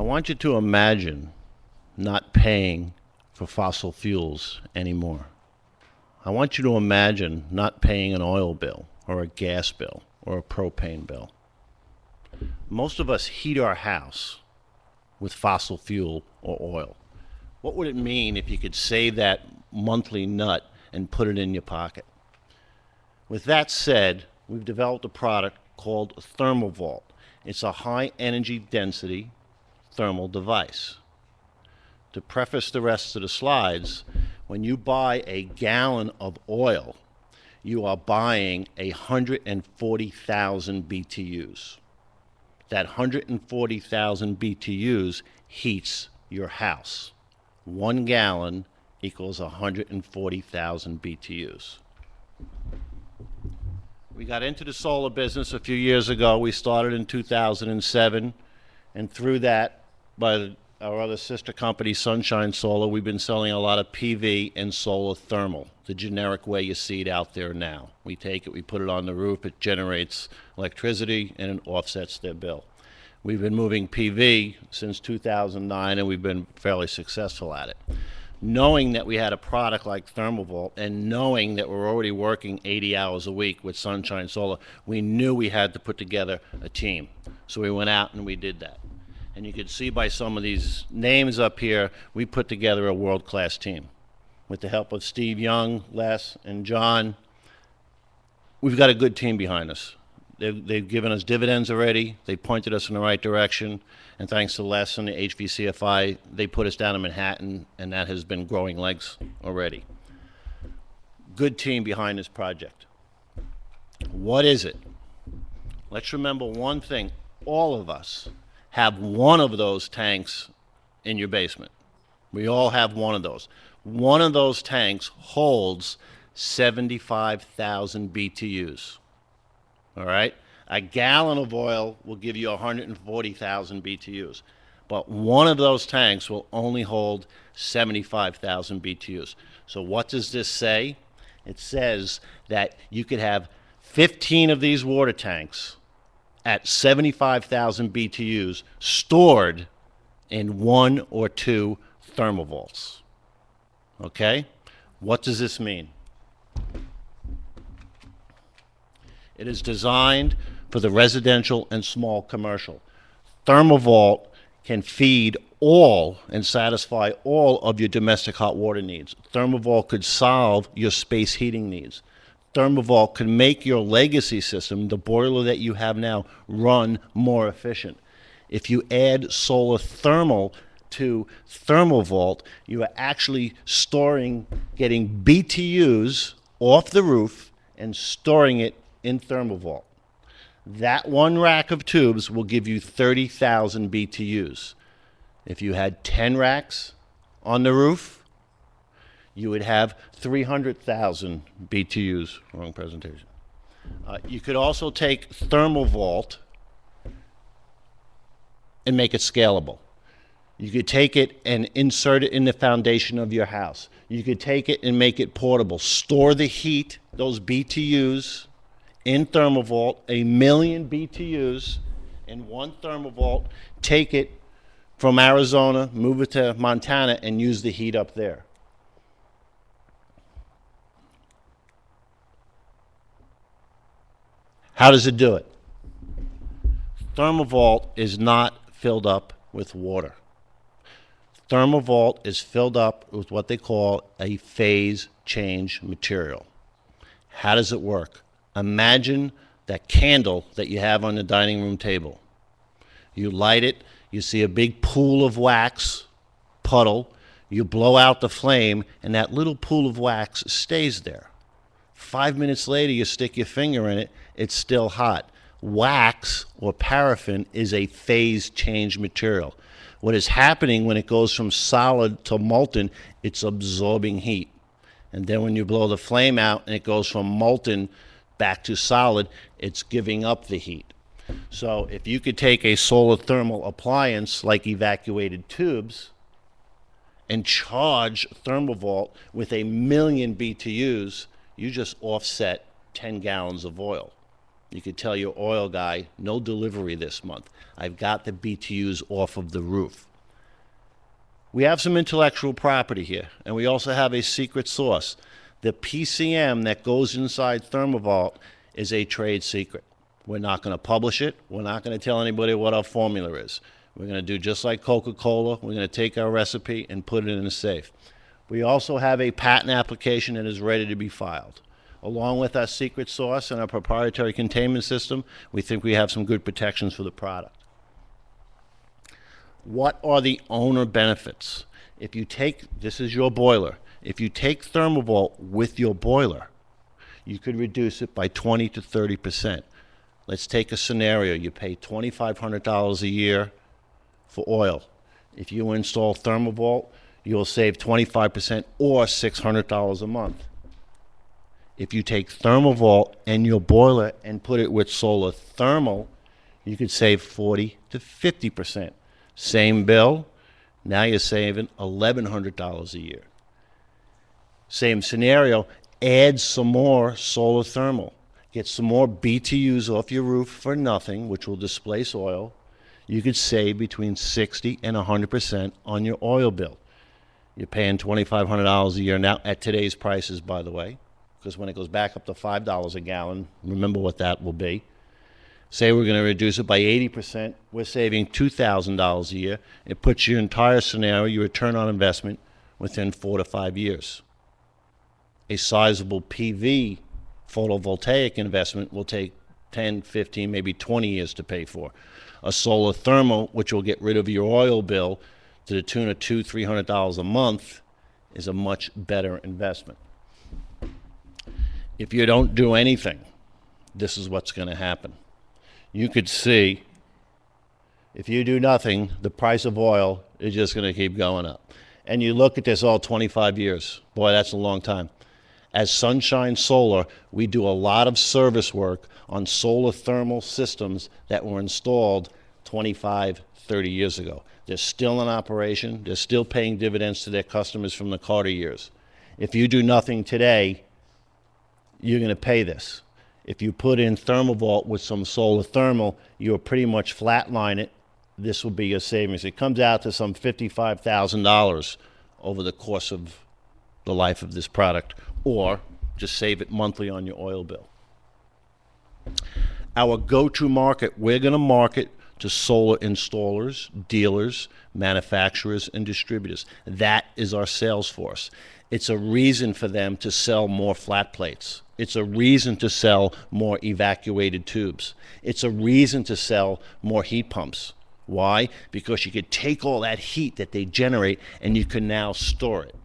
want you to imagine not paying for fossil fuels anymore. I want you to imagine not paying an oil bill or a gas bill or a propane bill. Most of us heat our house with fossil fuel or oil. What would it mean if you could save that monthly nut and put it in your pocket? With that said, we've developed a product called ThermaVault. It's a high energy density thermal device. To preface the rest of the slides, when you buy a gallon of oil, you are buying 140,000 BTUs. That 140,000 BTUs heats your house. 1 gallon equals 140,000 BTUs. We got into the solar business a few years ago. We started in 2007, and through that, by our other sister company, Sunshine Solar, we've been selling a lot of PV and solar thermal, the generic way you see it out there now. We take it, we put it on the roof, it generates electricity, and it offsets their bill. We've been moving PV since 2009, and we've been fairly successful at it. Knowing that we had a product like ThermaVault and knowing that we're already working 80 hours a week with Sunshine Solar, we knew we had to put together a team. So we went out and we did that. And you can see by some of these names up here, we put together a world-class team. With the help of Steve Young, Les, and John, we've got a good team behind us. They've given us dividends already. They pointed us in the right direction. And thanks to Les and the HVCFI, they put us down in Manhattan, and that has been growing legs already. Good team behind this project. What is it? Let's remember one thing. All of us have one of those tanks in your basement. We all have one of those. One of those tanks holds 75,000 BTUs. All right? A gallon of oil will give you 140,000 BTUs. But one of those tanks will only hold 75,000 BTUs. So what does this say? It says that you could have 15 of these water tanks at 75,000 BTUs stored in 1 or 2 ThermaVaults. Okay? What does this mean? It is designed for the residential and small commercial. ThermaVault can feed all and satisfy all of your domestic hot water needs. ThermaVault could solve your space heating needs. ThermaVault can make your legacy system, the boiler that you have now, run more efficient. If you add solar thermal to ThermaVault, you are actually getting BTUs off the roof and storing it in ThermaVault. That one rack of tubes will give you 30,000 BTUs. If you had 10 racks on the roof, you would have 300,000 BTUs. Wrong presentation. You could also take ThermaVault and make it scalable. You could take it and insert it in the foundation of your house. You could take it and make it portable. Store the heat, those BTUs, in ThermaVault, 1,000,000 BTUs in one ThermaVault. Take it from Arizona, move it to Montana, and use the heat up there. How does it do it? ThermaVault is not filled up with water. ThermaVault is filled up with what they call a phase change material. How does it work? Imagine that candle that you have on the dining room table. You light it, you see a big pool of wax, puddle, you blow out the flame, and that little pool of wax stays there. 5 minutes later, you stick your finger in it, it's still hot. Wax, or paraffin, is a phase change material. What is happening when it goes from solid to molten, it's absorbing heat. And then when you blow the flame out and it goes from molten back to solid, it's giving up the heat. So if you could take a solar thermal appliance like evacuated tubes and charge ThermaVault with 1,000,000 BTUs, you just offset 10 gallons of oil. You could tell your oil guy, no delivery this month. I've got the BTUs off of the roof. We have some intellectual property here, and we also have a secret sauce. The PCM that goes inside ThermaVault is a trade secret. We're not going to publish it. We're not going to tell anybody what our formula is. We're going to do just like Coca-Cola. We're going to take our recipe and put it in a safe. We also have a patent application that is ready to be filed. Along with our secret sauce and our proprietary containment system, we think we have some good protections for the product. What are the owner benefits? If you take, this is your boiler, if you take ThermaVault with your boiler, you could reduce it by 20 to 30%. Let's take a scenario. You pay $2,500 a year for oil. If you install ThermaVault, you'll save 25% or $600 a month. If you take ThermaVault and your boiler and put it with solar thermal, you could save 40 to 50%. Same bill, now you're saving $1,100 a year. Same scenario, add some more solar thermal. Get some more BTUs off your roof for nothing, which will displace oil. You could save between 60 and 100% on your oil bill. You're paying $2,500 a year now at today's prices, by the way, because when it goes back up to $5 a gallon, remember what that will be. Say we're going to reduce it by 80%, we're saving $2,000 a year. It puts your entire scenario, your return on investment, within 4 to 5 years. A sizable PV photovoltaic investment will take 10, 15, maybe 20 years to pay for. A solar thermal, which will get rid of your oil bill to the tune of $200, $300 a month, is a much better investment. If you don't do anything, this is what's going to happen. You could see, if you do nothing, the price of oil is just going to keep going up. And you look at this all 25 years. Boy, that's a long time. As Sunshine Solar, we do a lot of service work on solar thermal systems that were installed 25, 30 years ago. They're still in operation. They're still paying dividends to their customers from the Carter years. If you do nothing today, you're going to pay this. If you put in ThermaVault with some solar thermal, you'll pretty much flatline it. This will be your savings. It comes out to some $55,000 over the course of the life of this product, or just save it monthly on your oil bill. Our go-to market, we're going to market to solar installers, dealers, manufacturers, and distributors. That is our sales force. It's a reason for them to sell more flat plates. It's a reason to sell more evacuated tubes. It's a reason to sell more heat pumps. Why? Because you could take all that heat that they generate and you can now store it.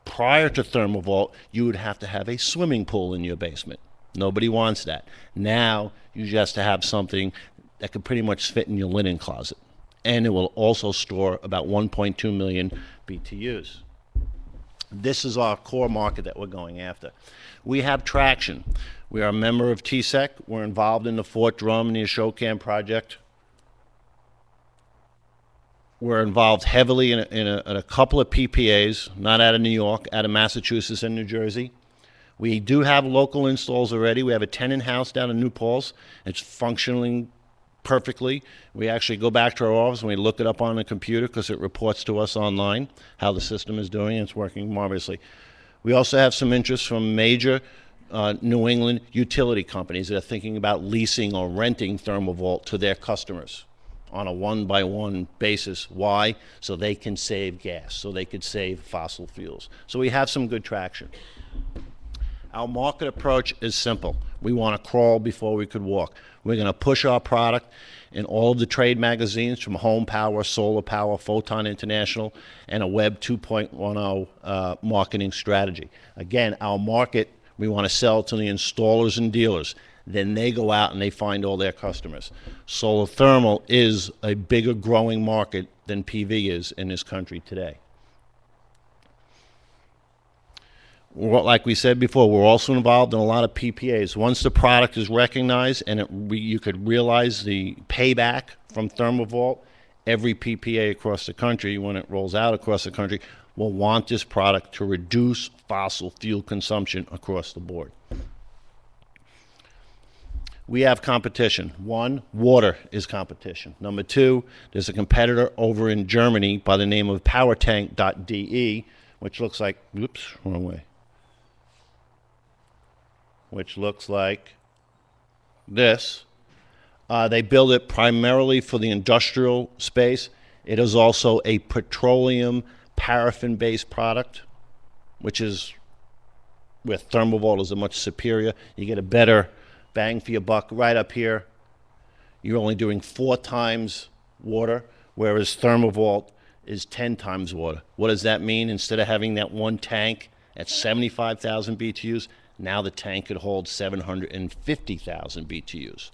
Prior to ThermaVault, you would have to have a swimming pool in your basement. Nobody wants that. Now, you just have something that could pretty much fit in your linen closet. And it will also store about 1.2 million BTUs. This is our core market that we're going after. We have traction. We are a member of TSEC. We're involved in the Fort Drum and the Ashokan project. We're involved heavily in a couple of PPAs, not out of New York, out of Massachusetts and New Jersey. We do have local installs already. We have a tenant house down in New Paltz. It's functioning perfectly. We actually go back to our office and we look it up on the computer because it reports to us online how the system is doing, and it's working marvelously. We also have some interest from major New England utility companies that are thinking about leasing or renting ThermaVault to their customers on a one-by-one basis. Why? So they can save gas, so they could save fossil fuels. So we have some good traction. Our market approach is simple. We want to crawl before we could walk. We're going to push our product in all of the trade magazines, from Home Power, Solar Power, Photon International, and a Web 2.10 marketing strategy. Again, our market, we want to sell to the installers and dealers. Then they go out and they find all their customers. Solar thermal is a bigger growing market than PV is in this country today. Like we said before, we're also involved in a lot of PPAs. Once the product is recognized and you could realize the payback from ThermaVault, every PPA across the country, when it rolls out across the country, will want this product to reduce fossil fuel consumption across the board. we have competition. One, water is competition. Number two, there's a competitor over in Germany by the name of powertank.de, which looks like, oops, wrong way, which looks like this. They build it primarily for the industrial space. It is also a petroleum paraffin-based product, which is where ThermaVault is a much superior. You get a better bang for your buck. Right up here, you're only doing 4 times water, whereas ThermaVault is 10 times water. What does that mean? Instead of having that one tank at 75,000 BTUs, now the tank could hold 750,000 BTUs.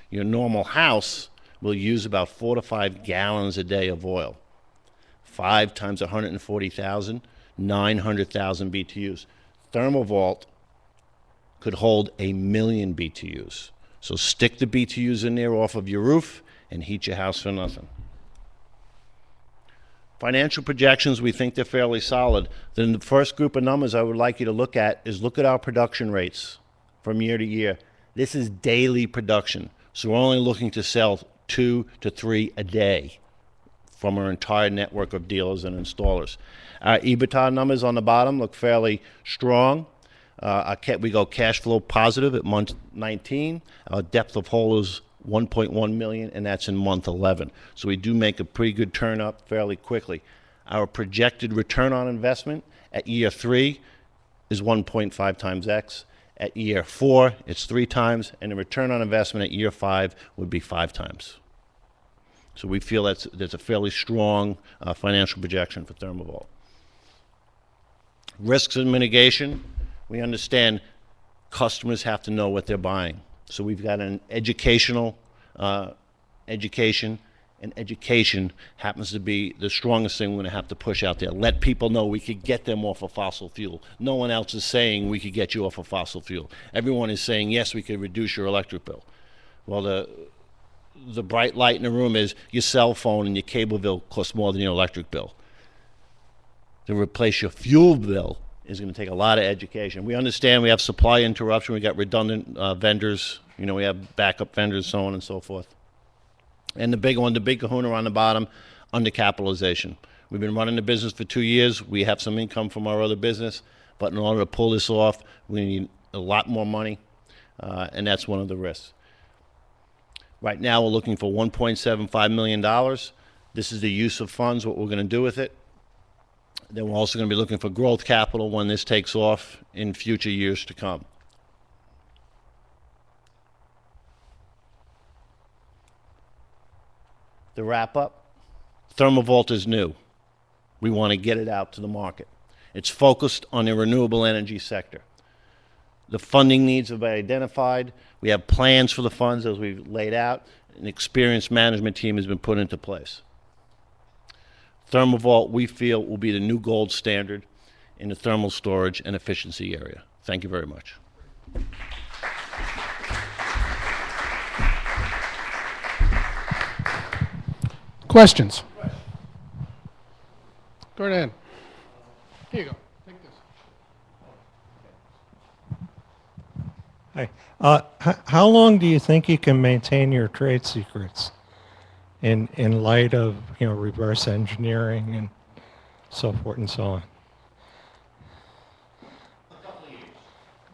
Your normal house will use about 4 to 5 gallons a day of oil. 5 times 140,000, 900,000 BTUs. ThermaVault could hold 1 million BTUs. So stick the BTUs in there off of your roof and heat your house for nothing. Financial projections, we think they're fairly solid. Then the first group of numbers I would like you to look at is look at our production rates from year to year. This is daily production. So we're only looking to sell 2 to 3 a day from our entire network of dealers and installers. Our EBITDA numbers on the bottom look fairly strong. We go cash flow positive at month 19. Our depth of hole is 1.1 million, and that's in month 11. So we do make a pretty good turn up fairly quickly. Our projected return on investment at year 3 is 1.5 times X. At year 4, it's 3 times, and the return on investment at year 5 would be 5 times. So we feel that's a fairly strong financial projection for ThermaVault. Risks and mitigation. We understand customers have to know what they're buying. So we've got an education, and education happens to be the strongest thing we're going to have to push out there. Let people know we could get them off of fossil fuel. No one else is saying we could get you off of fossil fuel. Everyone is saying, yes, we could reduce your electric bill. Well, the bright light in the room is your cell phone and your cable bill costs more than your electric bill. To replace your fuel bill is going to take a lot of education. We understand we have supply interruption. We got redundant vendors. You know, we have backup vendors, so on and so forth. And the big one, the big kahuna on the bottom, undercapitalization. We've been running the business for 2 years. We have some income from our other business, but in order to pull this off, we need a lot more money, and that's one of the risks. Right now, we're looking for $1.75 million. This is the use of funds, what we're going to do with it. Then we're also going to be looking for growth capital when this takes off in future years to come. To wrap up, ThermaVault is new. We want to get it out to the market. It's focused on the renewable energy sector. The funding needs have been identified. We have plans for the funds as we've laid out. An experienced management team has been put into place. ThermaVault, we feel, will be the new gold standard in the thermal storage and efficiency area. Thank you very much. Questions? Go right ahead. Here you go. Take this. Hi. How long do you think you can maintain your trade secrets in light of, you know, reverse engineering and so forth and so on? A couple of years.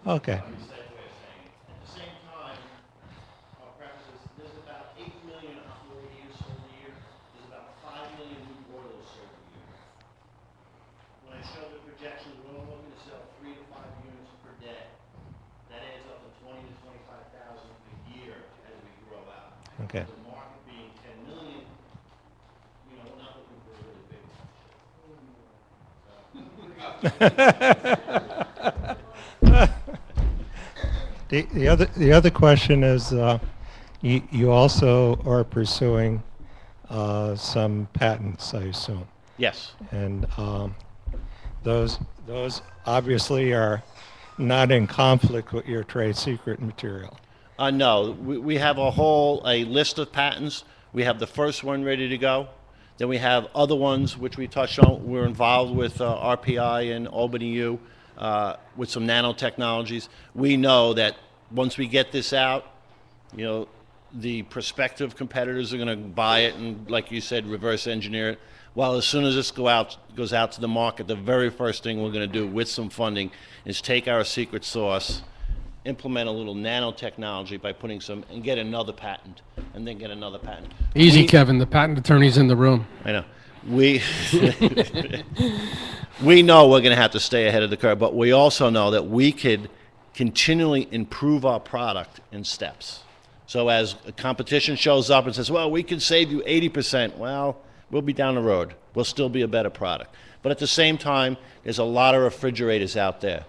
Okay. At the same time, our preface is there's about 8 million operating units sold a year. There's about 5 million new boilers sold a year. When I show the projections, we're only looking to sell 3 to 5 units per day. That adds up to 20 to 25,000 a year as we grow out. Okay. The market being 10 million, you know, we're not looking for a really big The other question is, you also are pursuing some patents, I assume, Yes. and those obviously are not in conflict with your trade secret material. No, we have a list of patents. We have the first one ready to go. Then we have other ones which we touched on. We're involved with RPI and Albany U with some nanotechnologies. We know that once we get this out, You know, the prospective competitors are going to buy it and, like you said, reverse engineer it. Well, as soon as this goes out to the market, the very first thing we're going to do with some funding is take our secret sauce, implement a little nanotechnology by putting some, and get another patent, and then get another patent. Easy, Kevin. The patent attorney's in the room. I know. We we know we're going to have to stay ahead of the curve, but we also know that we could continually improve our product in steps. So as a competition shows up and says, well, we can save you 80%, well, we'll be down the road. We'll still be a better product. But at the same time, there's a lot of refrigerators out there,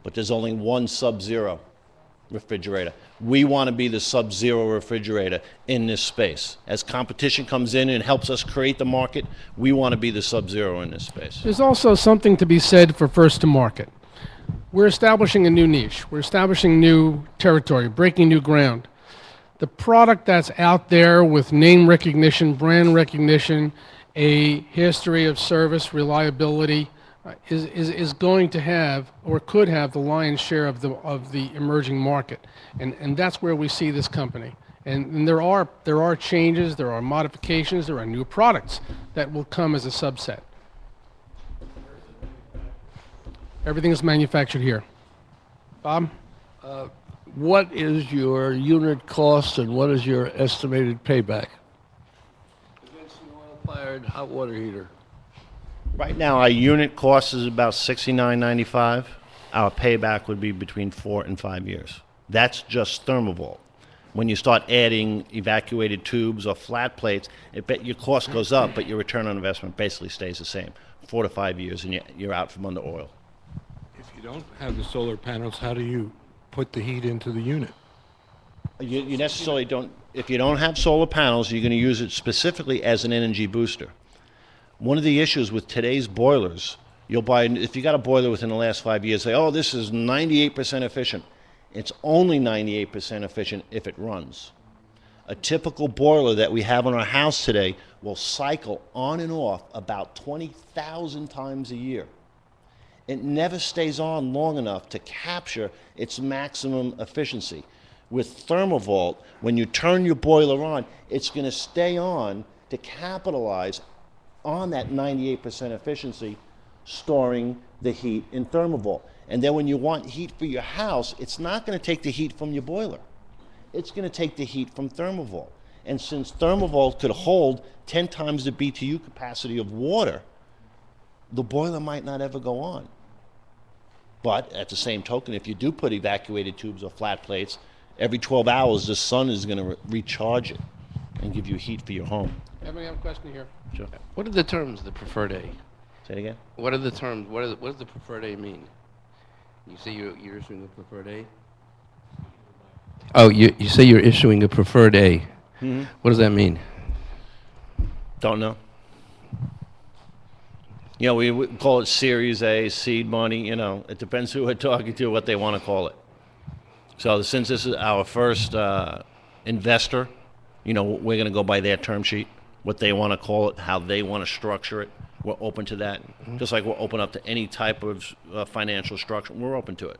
but there's only one Sub-Zero refrigerator. We want to be the Sub-Zero refrigerator in this space. As competition comes in and helps us create the market, we want to be the Sub-Zero in this space. There's also something to be said for first to market. We're establishing a new niche. We're establishing new territory, breaking new ground. The product that's out there with name recognition, brand recognition, a history of service, reliability, is going to have, or could have, the lion's share of the emerging market, and that's where we see this company. And there are changes, there are modifications, there are new products that will come as a subset. Everything is manufactured here. Bob? What is your unit cost and what is your estimated payback? Against an oil-fired hot water heater. Right now, our unit cost is about $69.95. Our payback would be between 4 and 5 years. That's just ThermaVault. When you start adding evacuated tubes or flat plates, your cost goes up, but your return on investment basically stays the same. 4 to 5 years, and you're out from under oil. If you don't have the solar panels, how do you put the heat into the unit? You necessarily don't. If you don't have solar panels, you're going to use it specifically as an energy booster. One of the issues with today's boilers, you'll buy, if you got a boiler within the last 5 years, say, oh, this is 98% efficient. It's only 98% efficient if it runs. A typical boiler that we have in our house today will cycle on and off about 20,000 times a year. It never stays on long enough to capture its maximum efficiency. With ThermaVault, when you turn your boiler on, it's going to stay on to capitalize on that 98% efficiency, storing the heat in ThermaVault. And then when you want heat for your house, it's not going to take the heat from your boiler. It's going to take the heat from ThermaVault. And since ThermaVault could hold 10 times the BTU capacity of water, the boiler might not ever go on. But at the same token, if you do put evacuated tubes or flat plates, every 12 hours the sun is going to recharge it and give you heat for your home. Everybody have a question here? Sure. What are the terms, the preferred A? Say it again? What are the terms? What does the preferred A mean? You say you're issuing a preferred A? Oh, you say you're issuing a preferred A. Mm-hmm. What does that mean? Don't know. You know, we call it Series A, seed money, you know. It depends who we're talking to, what they want to call it. So since this is our first investor, you know, we're going to go by their term sheet, what they want to call it, how they want to structure it. We're open to that. Mm-hmm. Just like we're open up to any type of financial structure, we're open to it.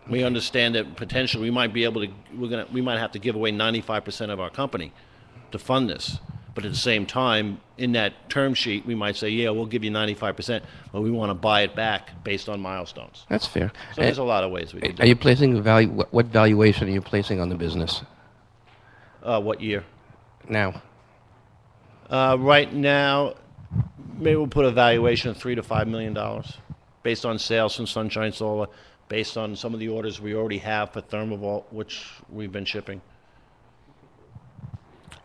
We understand that potentially we might be able to, we might have to give away 95% of our company to fund this. But at the same time, in that term sheet, we might say, yeah, we'll give you 95%, but we want to buy it back based on milestones. That's fair. So there's a lot of ways we can do it. Are you placing a value? What valuation are you placing on the business? What year? Now. Right now, maybe we'll put a valuation of $3 to $5 million based on sales from Sunshine Solar, based on some of the orders we already have for ThermaVault, which we've been shipping.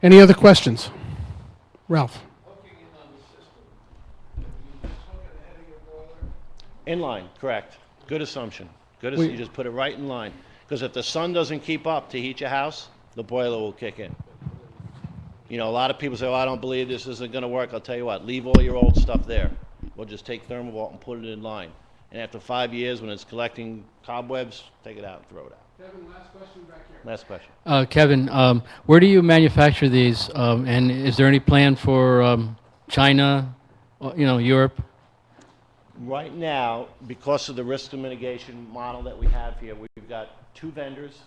Any other questions? Ralph? In line, correct. Good assumption. Good assumption. You just put it right in line. Because if the sun doesn't keep up to heat your house, the boiler will kick in. You know, a lot of people say, oh, I don't believe this isn't going to work. I'll tell you what, leave all your old stuff there. We'll just take ThermaVault and put it in line. And after 5 years, when it's collecting cobwebs, take it out and throw it out. Kevin, last question back here. Last question. Kevin, where do you manufacture these? And is there any plan for China, Europe? Right now, because of the risk mitigation model that we have here, we've got 2 vendors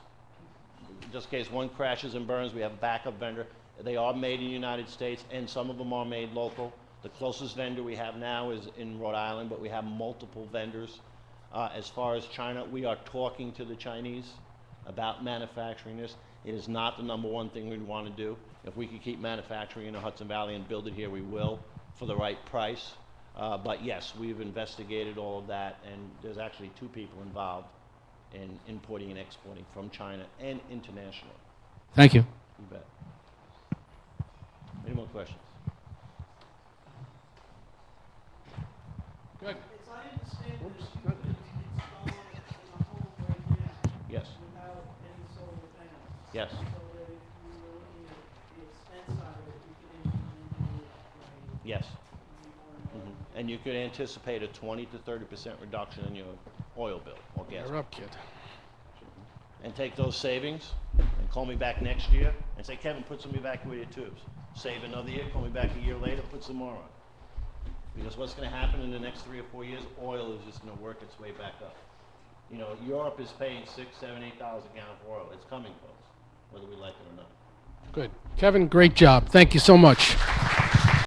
just in case one crashes and burns, we have a backup vendor. They are made in the United States, and some of them are made local. The closest vendor we have now is in Rhode Island, but we have multiple vendors. As far as China, we are talking to the Chinese about manufacturing this. It is not the number one thing we'd want to do. If we could keep manufacturing in the Hudson Valley and build it here, we will for the right price. But yes, we've investigated all of that, and there's actually 2 people involved in importing and exporting from China and internationally. Thank you. You bet. Any more questions? Good. As I understand this, you could install it in a home right now Yes. without any solar panels. Yes. So that if you were looking at the expense side of it, you could implement it right Yes. before. And you could anticipate a 20 to 30% reduction in your oil bill or gas. You're up, kid. And take those savings and call me back next year and say, Kevin, put some evacuated tubes. Save another year, call me back a year later, put some more on. Because what's going to happen in the next 3 or 4 years, oil is just going to work its way back up. You know, Europe is paying $6, $7, $8 a gallon for oil. It's coming, folks, whether we like it or not. Good. Kevin, great job. Thank you so much.